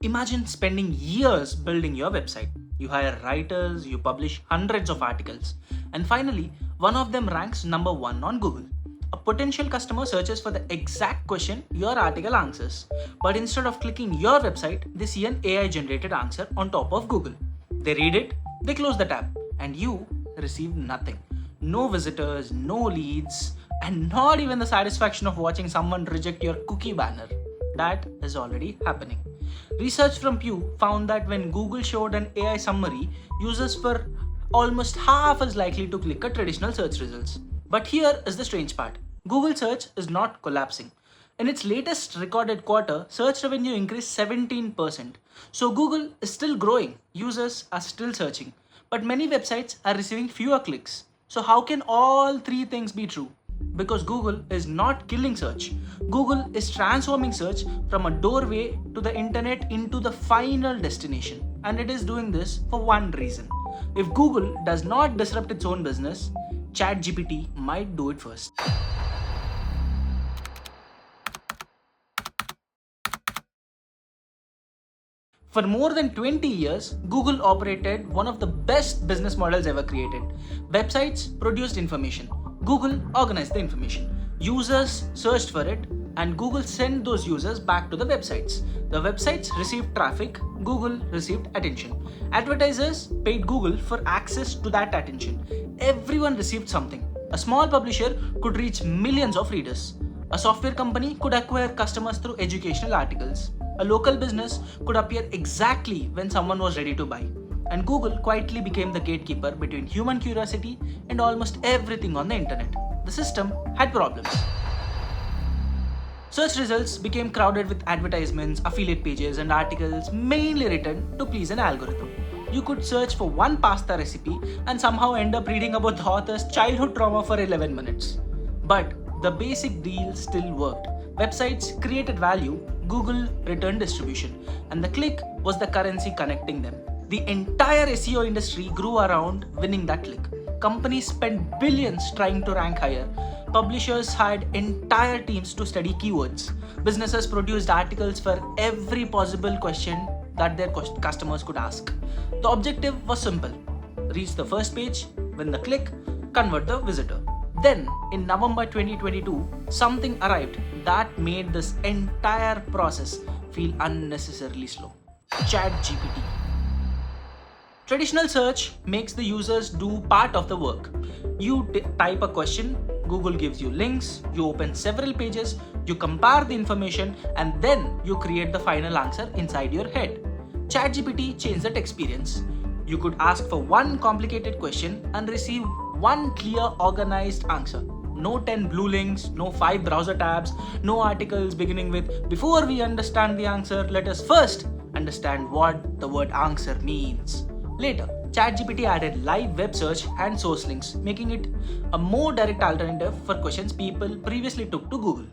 Imagine spending years building your website. You hire writers, you publish hundreds of articles, and finally, one of them ranks number one on Google. A potential customer searches for the exact question your article answers, but instead of clicking your website, they see an AI generated answer on top of Google. They read it, they close the tab, and you receive nothing. No visitors, no leads, and not even the satisfaction of watching someone reject your cookie banner. That is already happening. Research from Pew found that when Google showed an AI summary, users were almost half as likely to click a traditional search results. But here is the strange part. Google search is not collapsing. In its latest recorded quarter, search revenue increased 17%. So Google is still growing, users are still searching, but many websites are receiving fewer clicks. So how can all three things be true? Because Google is not killing search. Google is transforming search from a doorway to the internet into the final destination. And it is doing this for one reason. If Google does not disrupt its own business, ChatGPT might do it first. For more than 20 years, Google operated one of the best business models ever created. Websites produced information. Google organized the information. Users searched for it, and Google sent those users back to the websites. The websites received traffic, Google received attention. Advertisers paid Google for access to that attention. Everyone received something. A small publisher could reach millions of readers. A software company could acquire customers through educational articles. A local business could appear exactly when someone was ready to buy. And Google quietly became the gatekeeper between human curiosity and almost everything on the internet. The system had problems. Search results became crowded with advertisements, affiliate pages, and articles mainly written to please an algorithm. You could search for one pasta recipe and somehow end up reading about the author's childhood trauma for 11 minutes. But the basic deal still worked. Websites created value, Google returned distribution, and the click was the currency connecting them. The entire SEO industry grew around winning that click. Companies spent billions trying to rank higher. Publishers hired entire teams to study keywords. Businesses produced articles for every possible question that their customers could ask. The objective was simple: reach the first page, win the click, convert the visitor. Then, in November 2022, something arrived that made this entire process feel unnecessarily slow. ChatGPT. Traditional search makes the users do part of the work. You type a question, Google gives you links, you open several pages, you compare the information, and then you create the final answer inside your head. ChatGPT changed that experience. You could ask for one complicated question and receive one clear, organized answer. No 10 blue links, no 5 browser tabs, no articles beginning with "Before we understand the answer, let us first understand what the word answer means." Later, ChatGPT added live web search and source links, making it a more direct alternative for questions people previously took to Google.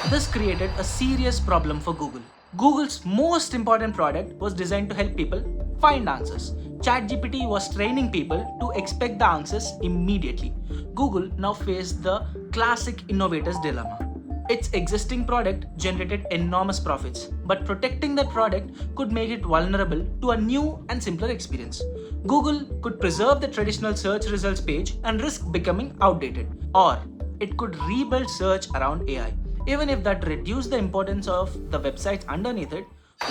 This created a serious problem for Google. Google's most important product was designed to help people find answers. ChatGPT was training people to expect the answers immediately. Google now faced the classic innovator's dilemma. Its existing product generated enormous profits, but protecting that product could make it vulnerable to a new and simpler experience. Google could preserve the traditional search results page and risk becoming outdated, or it could rebuild search around AI. Even if that reduced the importance of the websites underneath it,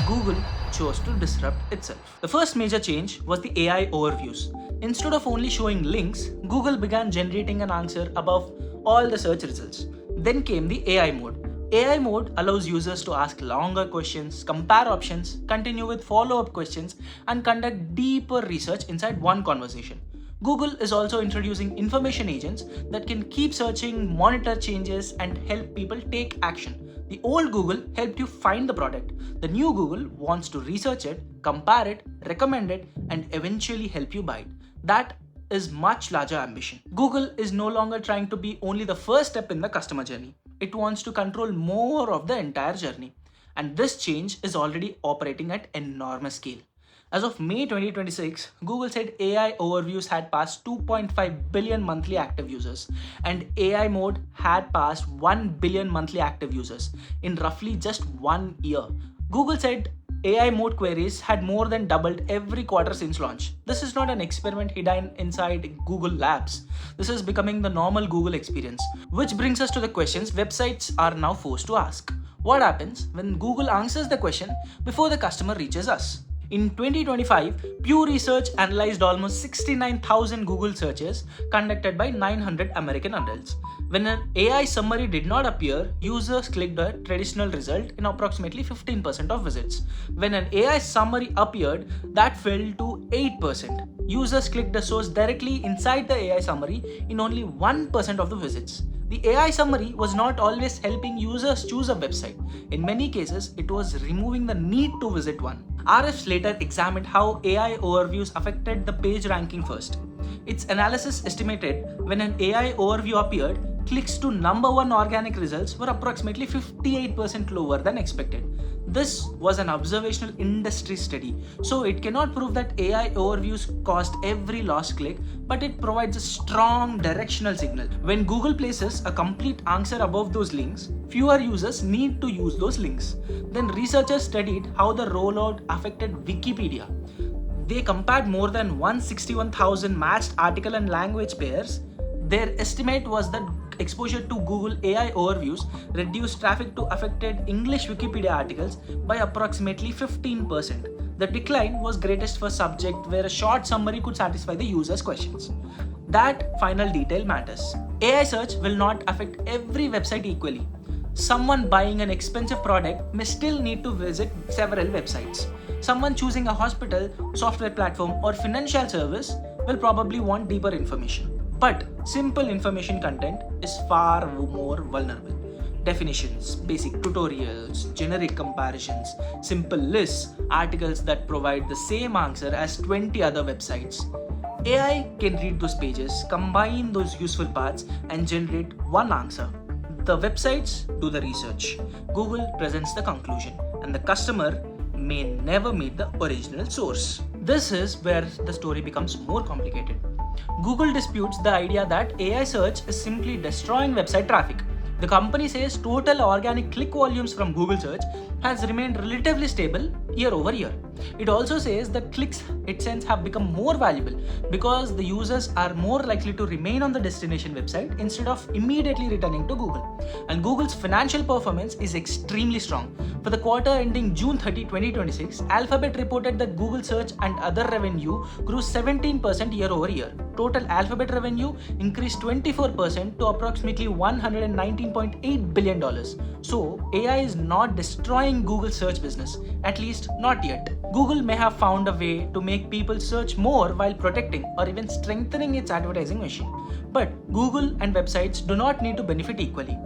Google chose to disrupt itself. The first major change was the AI overviews. Instead of only showing links, Google began generating an answer above all the search results. Then came the AI mode. AI mode allows users to ask longer questions, compare options, continue with follow-up questions, and conduct deeper research inside one conversation. Google is also introducing information agents that can keep searching, monitor changes, and help people take action. The old Google helped you find the product. The new Google wants to research it, compare it, recommend it, and eventually help you buy it. That is much larger ambition. Google is no longer trying to be only the first step in the customer journey. It wants to control more of the entire journey. And this change is already operating at enormous scale. As of May 2026, Google said AI overviews had passed 2.5 billion monthly active users, and AI mode had passed 1 billion monthly active users in roughly just 1 year. Google said AI mode queries had more than doubled every quarter since launch. This is not an experiment hidden inside Google Labs. This is becoming the normal Google experience. Which brings us to the questions websites are now forced to ask. What happens when Google answers the question before the customer reaches us? In 2025, Pew Research analyzed almost 69,000 Google searches conducted by 900 American adults. When an AI summary did not appear, users clicked a traditional result in approximately 15% of visits. When an AI summary appeared, that fell to 8%. Users clicked the source directly inside the AI summary in only 1% of the visits. The AI summary was not always helping users choose a website. In many cases, it was removing the need to visit one. Ahrefs later examined how AI overviews affected the page ranking first. Its analysis estimated when an AI overview appeared, clicks to number one organic results were approximately 58% lower than expected. This was an observational industry study, so it cannot prove that AI overviews caused every lost click, but it provides a strong directional signal. When Google places a complete answer above those links, fewer users need to use those links. Then researchers studied how the rollout affected Wikipedia. They compared more than 161,000 matched article and language pairs. Their estimate was that exposure to Google AI overviews reduced traffic to affected English Wikipedia articles by approximately 15%. The decline was greatest for subject where a short summary could satisfy the user's questions. That final detail matters. AI search will not affect every website equally. Someone buying an expensive product may still need to visit several websites. Someone choosing a hospital, software platform, or financial service will probably want deeper information. But simple information content is far more vulnerable. Definitions, basic tutorials, generic comparisons, simple lists, articles that provide the same answer as 20 other websites. AI can read those pages, combine those useful parts, and generate one answer. The websites do the research, Google presents the conclusion, and the customer may never meet the original source. This is where the story becomes more complicated. Google disputes the idea that AI search is simply destroying website traffic. The company says total organic click volumes from Google search has remained relatively stable year over year. It also says that clicks it sends have become more valuable because the users are more likely to remain on the destination website instead of immediately returning to Google. And Google's financial performance is extremely strong. For the quarter ending June 30, 2026, Alphabet reported that Google search and other revenue grew 17% year over year. Total Alphabet revenue increased 24% to approximately $119.8 billion. So, AI is not destroying Google's search business, at least not yet. Google may have found a way to make people search more while protecting or even strengthening its advertising machine. But Google and websites do not need to benefit equally.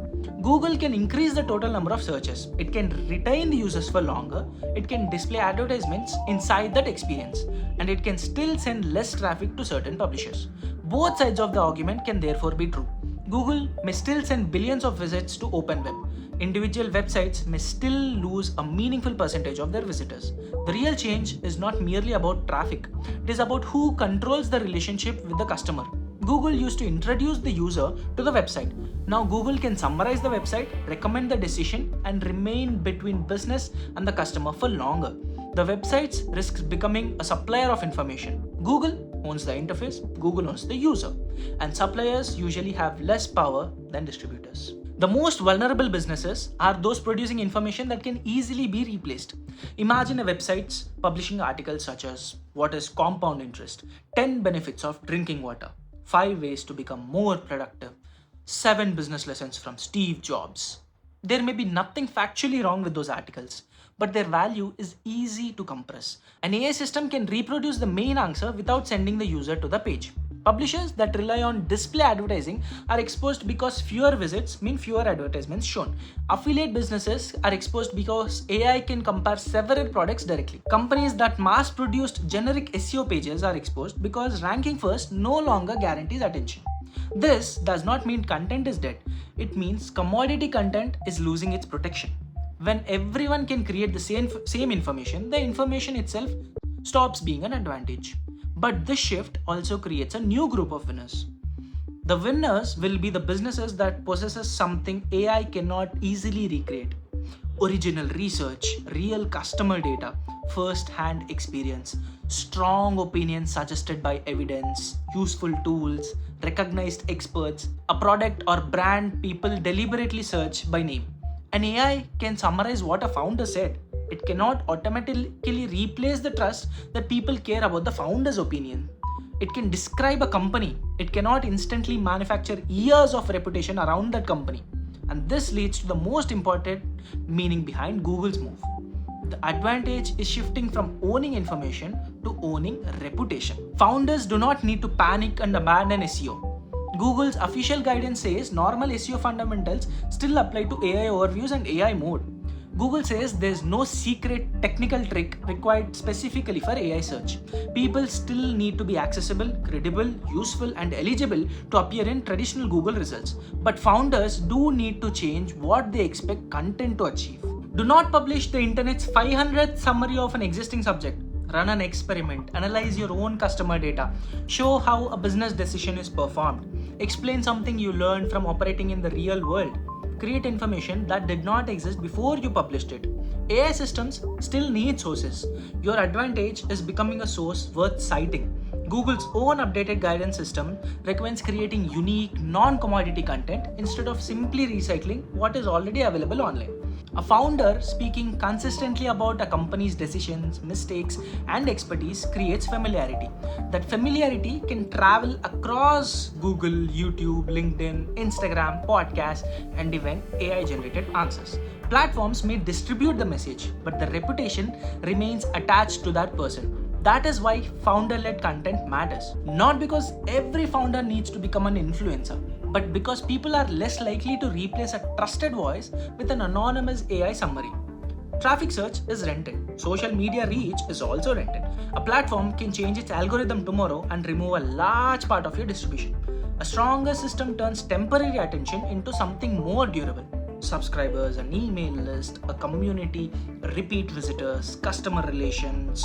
Google can increase the total number of searches, it can retain the users for longer, it can display advertisements inside that experience, and it can still send less traffic to certain publishers. Both sides of the argument can therefore be true. Google may still send billions of visits to open web. Individual websites may still lose a meaningful percentage of their visitors. The real change is not merely about traffic, it is about who controls the relationship with the customer. Google used to introduce the user to the website. Now Google can summarize the website, recommend the decision, and remain between business and the customer for longer. The websites risks becoming a supplier of information. Google owns the interface, Google owns the user, and suppliers usually have less power than distributors. The most vulnerable businesses are those producing information that can easily be replaced. Imagine a website publishing articles such as what is compound interest, 10 benefits of drinking water, 5 ways to become more productive, 7 business lessons from Steve Jobs. There may be nothing factually wrong with those articles, but their value is easy to compress. An AI system can reproduce the main answer without sending the user to the page. Publishers that rely on display advertising are exposed because fewer visits mean fewer advertisements shown. Affiliate businesses are exposed because AI can compare several products directly. Companies that mass-produced generic SEO pages are exposed because ranking first no longer guarantees attention. This does not mean content is dead. It means commodity content is losing its protection. When everyone can create the same information, the information itself stops being an advantage. But this shift also creates a new group of winners. The winners will be the businesses that possesses something AI cannot easily recreate. Original research, real customer data, first-hand experience, strong opinions suggested by evidence, useful tools, recognized experts, a product or brand people deliberately search by name. An AI can summarize what a founder said. It cannot automatically replace the trust that people care about the founder's opinion. It can describe a company. It cannot instantly manufacture years of reputation around that company. And this leads to the most important meaning behind Google's move. The advantage is shifting from owning information to owning reputation. Founders do not need to panic and abandon SEO. Google's official guidance says normal SEO fundamentals still apply to AI overviews and AI mode. Google says there's no secret technical trick required specifically for AI search. People still need to be accessible, credible, useful, and eligible to appear in traditional Google results. But founders do need to change what they expect content to achieve. Do not publish the internet's 500th summary of an existing subject. Run an experiment, analyze your own customer data, show how a business decision is performed, explain something you learned from operating in the real world. Create information that did not exist before you published it. AI systems still need sources. Your advantage is becoming a source worth citing. Google's own updated guidance system recommends creating unique, non-commodity content instead of simply recycling what is already available online. A founder speaking consistently about a company's decisions, mistakes, and expertise creates familiarity. That familiarity can travel across Google, YouTube, LinkedIn, Instagram, podcasts, and even AI-generated answers. Platforms may distribute the message, but the reputation remains attached to that person. That is why founder-led content matters. Not because every founder needs to become an influencer, but because people are less likely to replace a trusted voice with an anonymous AI summary. Traffic search is rented. Social media reach is also rented. A platform can change its algorithm tomorrow and remove a large part of your distribution. A stronger system turns temporary attention into something more durable. Subscribers, an email list, a community, repeat visitors, customer relations.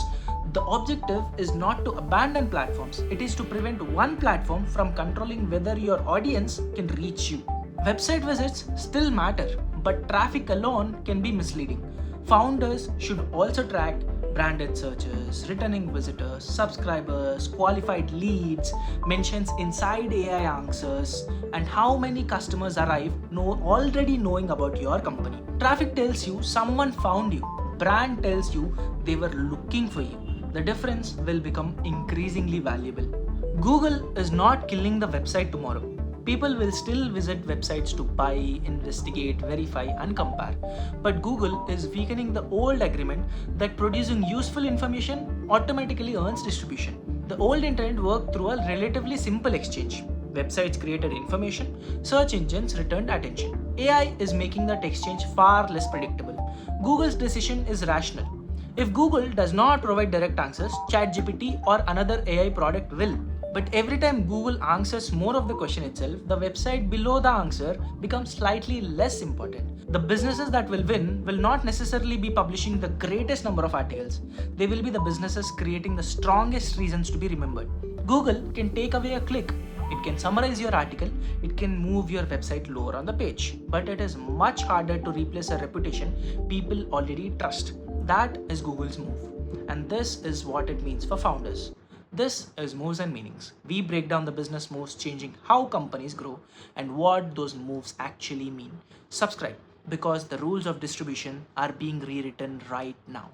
The objective is not to abandon platforms, it is to prevent one platform from controlling whether your audience can reach you. Website visits still matter, but traffic alone can be misleading. Founders should also track branded searches, returning visitors, subscribers, qualified leads, mentions inside AI answers, and how many customers arrive already knowing about your company. Traffic tells you someone found you. Brand tells you they were looking for you. The difference will become increasingly valuable. Google is not killing the website tomorrow. People will still visit websites to buy, investigate, verify, and compare. But Google is weakening the old agreement that producing useful information automatically earns distribution. The old internet worked through a relatively simple exchange. Websites created information, search engines returned attention. AI is making that exchange far less predictable. Google's decision is rational. If Google does not provide direct answers, ChatGPT or another AI product will. But every time Google answers more of the question itself, the website below the answer becomes slightly less important. The businesses that will win will not necessarily be publishing the greatest number of articles. They will be the businesses creating the strongest reasons to be remembered. Google can take away a click. It can summarize your article, it can move your website lower on the page, but it is much harder to replace a reputation people already trust. That is Google's move. And this is what it means for founders. This is Moves and Meanings. We break down the business moves changing how companies grow and what those moves actually mean. Subscribe because the rules of distribution are being rewritten right now.